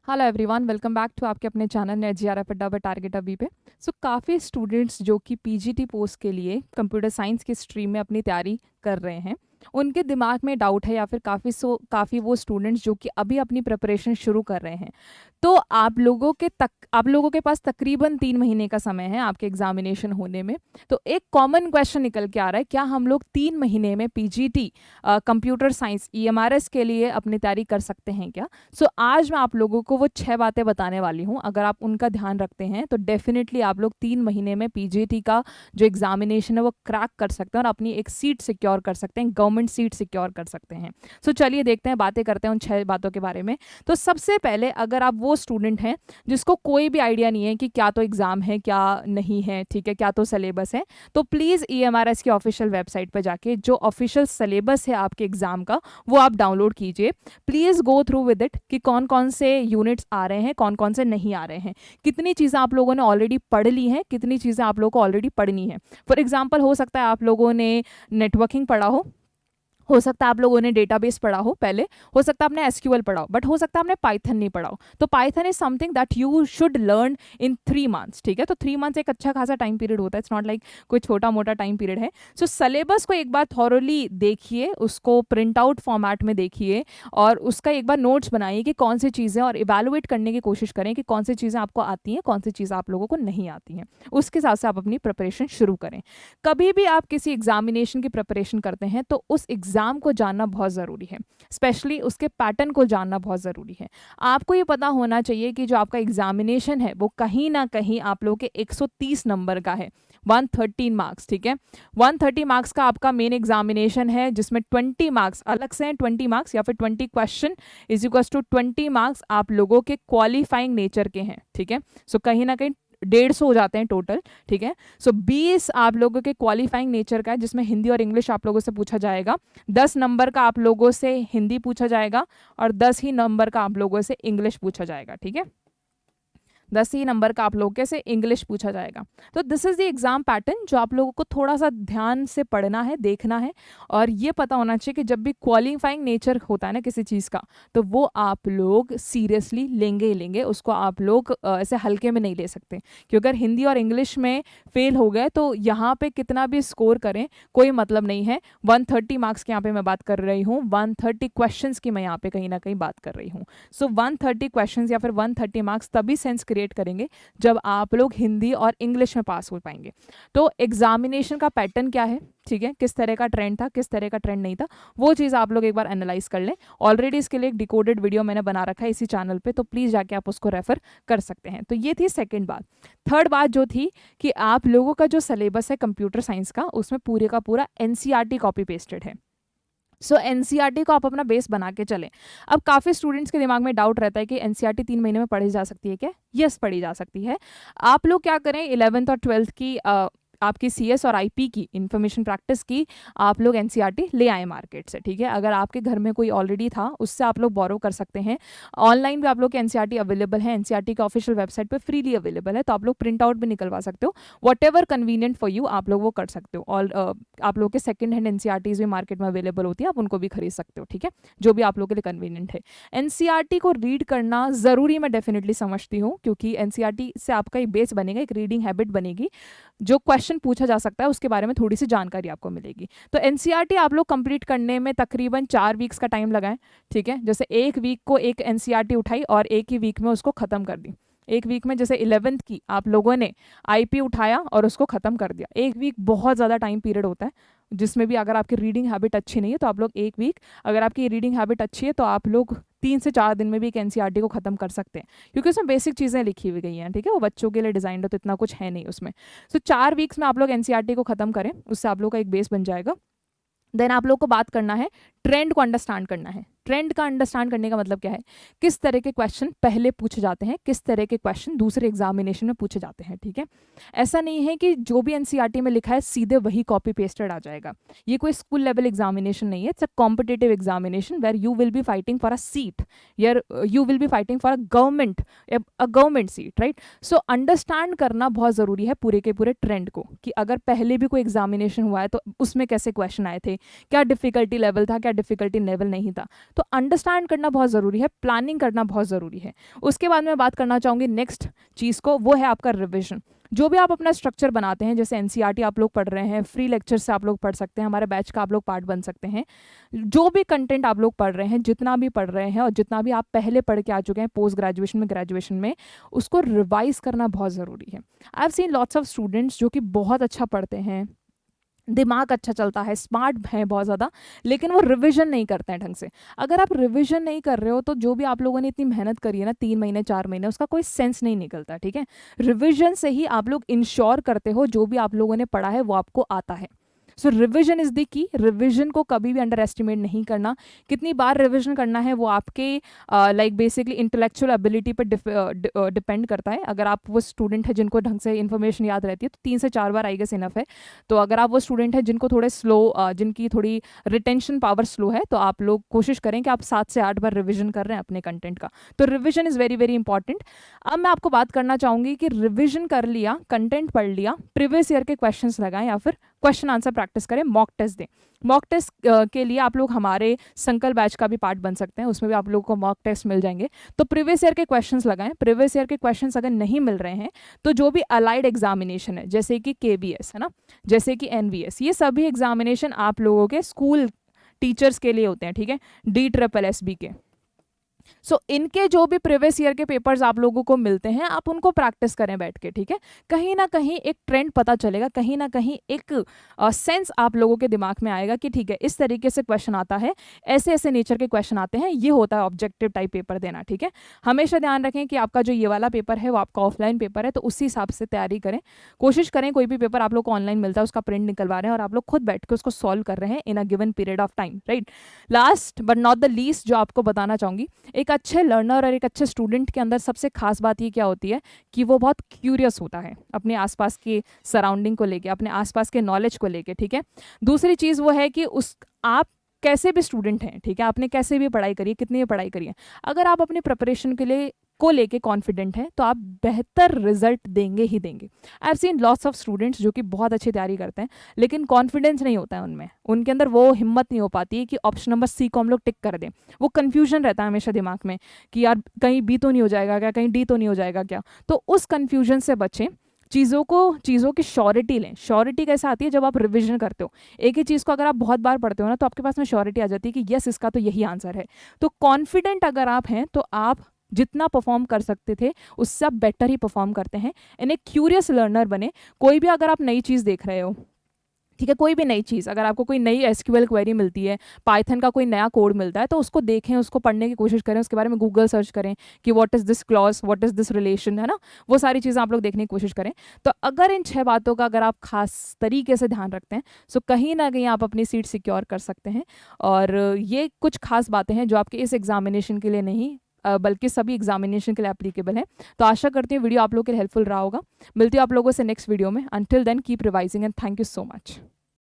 Hello everyone, welcome back to आपके अपने channel NET JRF Adda by target अभी पे। काफ़ी स्टूडेंट्स जो कि पीजीटी पोस्ट के लिए कंप्यूटर साइंस की स्ट्रीम में अपनी तैयारी कर रहे हैं, उनके दिमाग में डाउट है या फिर काफ़ी वो स्टूडेंट्स जो कि अभी अपनी प्रिपरेशन शुरू कर रहे हैं। तो आप लोगों के पास तकरीबन 3 महीने का समय है आपके एग्जामिनेशन होने में। तो एक कॉमन क्वेश्चन निकल के आ रहा है, क्या हम लोग 3 महीने में पीजीटी कंप्यूटर साइंस ईएमआरएस के लिए अपनी तैयारी कर सकते हैं क्या? आज मैं आप लोगों को वो 6 बातें बताने वाली हूँ। अगर आप उनका ध्यान रखते हैं तो डेफिनेटली आप लोग 3 महीने में पीजीटी का जो एग्जामिनेशन है वो क्रैक कर सकते हैं और अपनी एक सीट सिक्योर कर सकते हैं, गवर्नमेंट सीट सिक्योर कर सकते हैं। चलिए देखते हैं, बातें करते हैं उन 6 बातों के बारे में। तो सबसे पहले, अगर आप वो स्टूडेंट हैं जिसको कोई भी आइडिया नहीं है कि क्या तो एग्जाम है क्या नहीं है, ठीक है, क्या तो सिलेबस है, तो प्लीज़ ईएमआरएस की ऑफिशियल वेबसाइट पर जाके जो ऑफिशियल सिलेबस है आपके एग्जाम का वो आप डाउनलोड कीजिए। Please go through with it कि कौन कौन से यूनिट्स आ रहे हैं, कौन कौन से नहीं आ रहे हैं, कितनी चीज़ें आप लोगों ने ऑलरेडी पढ़ ली हैं, कितनी चीज़ें आप लोगों को ऑलरेडी पढ़नी है। फॉर एग्जाम्पल, हो सकता है आप लोगों ने नेटवर्किंग पढ़ा हो सकता है आप लोगों ने डेटाबेस पढ़ा हो पहले, हो सकता है आपने एसक्यूएल पढ़ा हो, बट हो सकता है आपने पाइथन नहीं पढ़ा हो। तो Python is something that you should learn in 3 months, ठीक है। तो 3 मंथ्स एक अच्छा खासा टाइम पीरियड होता है, इट्स नॉट लाइक कोई छोटा मोटा टाइम पीरियड है। सिलेबस को एक बार थॉरली देखिए, उसको प्रिंट आउट फॉर्मेट में देखिए और उसका एक बार नोट्स बनाइए कि कौन सी चीज़ें, और इवेलुएट करने की कोशिश करें कि कौन सी चीज़ें आपको आती हैं, कौन सी चीज़ें आप लोगों को नहीं आती हैं। उसके हिसाब से आप अपनी प्रिपरेशन शुरू करें। कभी भी आप किसी एग्जामिनेशन की प्रिपरेशन करते हैं तो उस एग्जाम को जानना बहुत ज़रूरी है, स्पेशली उसके पैटर्न को जानना बहुत ज़रूरी है। आपको ये पता होना चाहिए कि जो आपका एग्जामिनेशन है वो कहीं ना कहीं आप लोगों के 130 नंबर का है, 113 मार्क्स, ठीक है। 130 मार्क्स का आपका मेन एग्जामिनेशन है, जिसमें 20 मार्क्स अलग से हैं, 20 मार्क्स या फिर 20 question is equal to 20 marks आप लोगों के क्वालिफाइंग नेचर के हैं, ठीक है। कहीं ना कहीं 150 हो जाते हैं टोटल, ठीक है। 20 आप लोगों के क्वालिफाइंग नेचर का है, जिसमें हिंदी और इंग्लिश आप लोगों से पूछा जाएगा। 10 नंबर का आप लोगों से हिंदी पूछा जाएगा और 10 ही नंबर का आप लोगों से इंग्लिश पूछा जाएगा, ठीक है। 10 ही नंबर का आप लोगों से इंग्लिश पूछा जाएगा। तो this is the exam pattern जो आप लोगों को थोड़ा सा ध्यान से पढ़ना है, देखना है, और ये पता होना चाहिए कि जब भी क्वालिफाइंग नेचर होता है ना किसी चीज़ का, तो वो आप लोग सीरियसली लेंगे ही लेंगे, उसको आप लोग ऐसे हल्के में नहीं ले सकते। क्योंकि अगर हिंदी और इंग्लिश में फेल हो गए तो यहाँ पे कितना भी स्कोर करें कोई मतलब नहीं है। 130 मार्क्स की यहाँ पे मैं बात कर रही हूँ, 130 क्वेश्चंस की मैं यहाँ पे कहीं ना कहीं बात कर रही हूँ। 130 क्वेश्चंस या फिर 130 मार्क्स तभी सेंस क्रिएट करेंगे जब आप लोग हिंदी और इंग्लिश में पास हो पाएंगे। तो एग्जामिनेशन का पैटर्न क्या है, ठीक है, किस तरह का ट्रेंड था, किस तरह का ट्रेंड नहीं था, वो चीज़ आप लोग एक बार एनालाइज कर लें। ऑलरेडी इसके लिए एक डिकोडेड वीडियो मैंने बना रखा है इसी चैनल पे, तो प्लीज़ जाके आप उसको रेफर कर सकते हैं। तो ये थी सेकेंड बात। थर्ड बात जो थी कि आप लोगों का जो सिलेबस है कंप्यूटर साइंस का, उसमें पूरे का पूरा एनसीईआरटी कॉपी पेस्टेड है। एनसीईआरटी को आप अपना बेस बना के चलें। अब काफ़ी स्टूडेंट्स के दिमाग में डाउट रहता है कि एनसीईआरटी 3 महीने में पढ़ी जा सकती है क्या? यस, पढ़ी जा सकती है। आप लोग क्या करें, 11th और 12th की आपकी सीएस और आईपी की इंफॉर्मेशन प्रैक्टिस की आप लोग एनसीईआरटी ले आए मार्केट से, ठीक है। अगर आपके घर में कोई ऑलरेडी था उससे आप लोग बोरो कर सकते हैं। ऑनलाइन भी आप लोग के एनसीईआरटी अवेलेबल है, एनसीईआरटी के ऑफिशियल वेबसाइट पे फ्रीली अवेलेबल है, तो आप लोग प्रिंट आउट भी निकलवा सकते हो। What ever convenient for you आप लोग वो कर सकते हो। और आप लोग के सेकंड हैंड एनसीईआरटीज भी मार्केट में अवेलेबल होती है, आप उनको भी खरीद सकते हो, ठीक है, जो भी आप लोग के लिए कन्वीनियंट है। एनसीईआरटी को रीड करना ज़रूरी मैं डेफिनेटली समझती हूँ, क्योंकि एनसीईआरटी से आपका एक बेस बनेगा, एक रीडिंग हैबिट बनेगी, जो क्वेश्चन पूछा जा सकता है उसके बारे में थोड़ी सी जानकारी आपको मिलेगी। तो एनसीईआरटी आप लोग कंप्लीट करने में तकरीबन 4 वीक्स का टाइम लगाएं, ठीक है। जैसे एक वीक को एक एनसीईआरटी उठाई और एक ही वीक में उसको ख़त्म कर दी। एक वीक में जैसे 11th की आप लोगों ने आईपी उठाया और उसको ख़त्म कर दिया। एक वीक बहुत ज़्यादा टाइम पीरियड होता है, जिसमें भी अगर आपकी रीडिंग हैबिट अच्छी नहीं है तो आप लोग एक वीक, अगर आपकी रीडिंग हैबिट अच्छी है तो आप लोग 3 से 4 दिन में भी एक एनसीईआरटी को ख़त्म कर सकते हैं, क्योंकि उसमें बेसिक चीज़ें लिखी हुई गई हैं, ठीक है। वो बच्चों के लिए डिज़ाइन है तो इतना कुछ है नहीं उसमें। 4 वीक्स में आप लोग एनसीईआरटी को ख़त्म करें, उससे आप लोग का एक बेस बन जाएगा। देन आप लोग को बात करना है, ट्रेंड को अंडरस्टैंड करना है। ट्रेंड का अंडरस्टैंड करने का मतलब क्या है, किस तरह के क्वेश्चन पहले पूछे जाते हैं, किस तरह के क्वेश्चन दूसरे एग्जामिनेशन में पूछे जाते हैं, ठीक है। ऐसा नहीं है कि जो भी एनसीईआरटी में लिखा है सीधे वही कॉपी पेस्टेड आ जाएगा। ये कोई स्कूल लेवल एग्जामिनेशन नहीं है, it's a competitive examination where you will be fighting for a seat, you will be fighting for a government seat, right. Understand करना बहुत ज़रूरी है पूरे के पूरे ट्रेंड को, कि अगर पहले भी कोई एग्जामिनेशन हुआ है तो उसमें कैसे क्वेश्चन आए थे, क्या डिफिकल्टी लेवल था, क्या डिफिकल्टी लेवल नहीं था। तो अंडरस्टैंड करना बहुत ज़रूरी है, प्लानिंग करना बहुत ज़रूरी है। उसके बाद मैं बात करना चाहूँगी नेक्स्ट चीज़ को, वो है आपका रिविजन। जो भी आप अपना स्ट्रक्चर बनाते हैं, जैसे एनसीईआरटी आप लोग पढ़ रहे हैं, फ्री लेक्चर से आप लोग पढ़ सकते हैं, हमारे बैच का आप लोग पार्ट बन सकते हैं। जो भी कंटेंट आप लोग पढ़ रहे हैं, जितना भी पढ़ रहे हैं और जितना भी आप पहले पढ़ के आ चुके हैं पोस्ट ग्रेजुएशन में, ग्रेजुएशन में, उसको रिवाइज करना बहुत ज़रूरी है। I have seen lots of students जो कि बहुत अच्छा पढ़ते हैं, दिमाग अच्छा चलता है, स्मार्ट है बहुत ज़्यादा, लेकिन वो रिवीजन नहीं करते हैं ढंग से। अगर आप रिवीजन नहीं कर रहे हो तो जो भी आप लोगों ने इतनी मेहनत करी है ना, 3 महीने 4 महीने, उसका कोई सेंस नहीं निकलता, ठीक है। रिवीजन से ही आप लोग इंश्योर करते हो जो भी आप लोगों ने पढ़ा है वो आपको आता है। So revision is the key. Revision को कभी भी अंडर एस्टिमेट नहीं करना। कितनी बार रिविजन करना है वो आपके लाइक बेसिकली इंटेलेक्चुअल एबिलिटी पर डिपेंड करता है। अगर आप वो स्टूडेंट है जिनको ढंग से इन्फॉर्मेशन याद रहती है तो 3 से 4 बार आई गेस इनफ है। तो अगर आप वो स्टूडेंट है जिनको थोड़े स्लो, जिनकी थोड़ी रिटेंशन पावर स्लो है, तो आप लोग कोशिश करें कि आप 7 से 8 बार रिविजन कर रहे हैं अपने कंटेंट का। तो revision is very very important. अब मैं आपको बात करना चाहूँगी कि रिविजन कर लिया, कंटेंट पढ़ लिया, प्रीवियस ईयर के क्वेश्चंस लगाएं या फिर क्वेश्चन आंसर प्रैक्टिस करें, मॉक टेस्ट दें। मॉक टेस्ट के लिए आप लोग हमारे संकल्प बैच का भी पार्ट बन सकते हैं, उसमें भी आप लोगों को मॉक टेस्ट मिल जाएंगे। तो प्रीवियस ईयर के क्वेश्चंस लगाएं। प्रीवियस ईयर के क्वेश्चंस अगर नहीं मिल रहे हैं तो जो भी अलाइड एग्जामिनेशन है, जैसे कि केबीएस है ना, जैसे कि एनवीएस, ये सभी एग्जामिनेशन आप लोगों के स्कूल टीचर्स के लिए होते हैं, ठीक है, DSSB के। सो इनके जो भी प्रीवियस ईयर के पेपर्स आप लोगों को मिलते हैं, आप उनको प्रैक्टिस करें बैठ के, ठीक है। कहीं ना कहीं एक ट्रेंड पता चलेगा, कहीं ना कहीं एक सेंस आप लोगों के दिमाग में आएगा कि ठीक है, इस तरीके से क्वेश्चन आता है, ऐसे ऐसे नेचर के क्वेश्चन आते हैं, ये होता है ऑब्जेक्टिव टाइप पेपर देना, ठीक है। हमेशा ध्यान रखें कि आपका जो ये वाला पेपर है वो आपका ऑफलाइन पेपर है, तो उसी हिसाब से तैयारी करें। कोशिश करें कोई भी पेपर आप लोग को ऑनलाइन मिलता है उसका प्रिंट निकलवा रहे हैं और आप लोग खुद बैठ के उसको सॉल्व कर रहे हैं in a given period of time, right. Last but not the least जो आपको बताना चाहूँगी, एक अच्छे लर्नर और एक अच्छे स्टूडेंट के अंदर सबसे खास बात ये क्या होती है कि वो बहुत क्यूरियस होता है अपने आसपास के सराउंडिंग को लेके, अपने आसपास के नॉलेज को लेके, ठीक है। दूसरी चीज़ वो है कि उस आप कैसे भी स्टूडेंट हैं, ठीक है, आपने कैसे भी पढ़ाई करी है, कितनी भी पढ़ाई करी है, अगर आप अपने प्रिपरेशन के लिए को लेके कॉन्फिडेंट हैं तो आप बेहतर रिजल्ट देंगे ही देंगे। I have seen lots of students जो कि बहुत अच्छी तैयारी करते हैं लेकिन कॉन्फिडेंस नहीं होता है उनमें, उनके अंदर वो हिम्मत नहीं हो पाती है कि ऑप्शन नंबर सी को हम लोग टिक कर दें। वो कन्फ्यूजन रहता है हमेशा दिमाग में कि यार कहीं बी तो नहीं हो जाएगा क्या, कहीं डी तो नहीं हो जाएगा क्या। तो उस कन्फ्यूजन से बचें, चीज़ों की श्योरिटी लें। श्योरिटी कैसे आती है, जब आप रिविजन करते हो एक ही चीज़ को, अगर आप बहुत बार पढ़ते हो ना तो आपके पास में श्योरिटी आ जाती है कि यस इसका तो यही आंसर है। तो कॉन्फिडेंट अगर आप हैं तो आप जितना परफॉर्म कर सकते थे उससे आप बेटर ही परफॉर्म करते हैं। एंड एक क्यूरियस लर्नर बने। कोई भी अगर आप नई चीज़ देख रहे हो, ठीक है, कोई भी नई चीज़, अगर आपको कोई नई एसक्यूएल क्वेरी मिलती है, पाइथन का कोई नया कोड मिलता है, तो उसको देखें, उसको पढ़ने की कोशिश करें, उसके बारे में गूगल सर्च करें कि what is this clause, what is this relation, है ना, वो सारी चीज़ें आप लोग देखने की कोशिश करें। तो अगर इन 6 बातों का अगर आप खास तरीके से ध्यान रखते हैं सो कहीं ना कहीं आप अपनी सीट सिक्योर कर सकते हैं। और ये कुछ खास बातें हैं जो आपके इस एग्जामिनेशन के लिए नहीं बल्कि सभी एग्जामिनेशन के लिए एप्लीकेबल है। तो आशा करती हूँ वीडियो आप लोगों के लिए हेल्पफुल रहा होगा। मिलती हूँ आप लोगों से नेक्स्ट वीडियो में। Until then keep revising and thank you so much.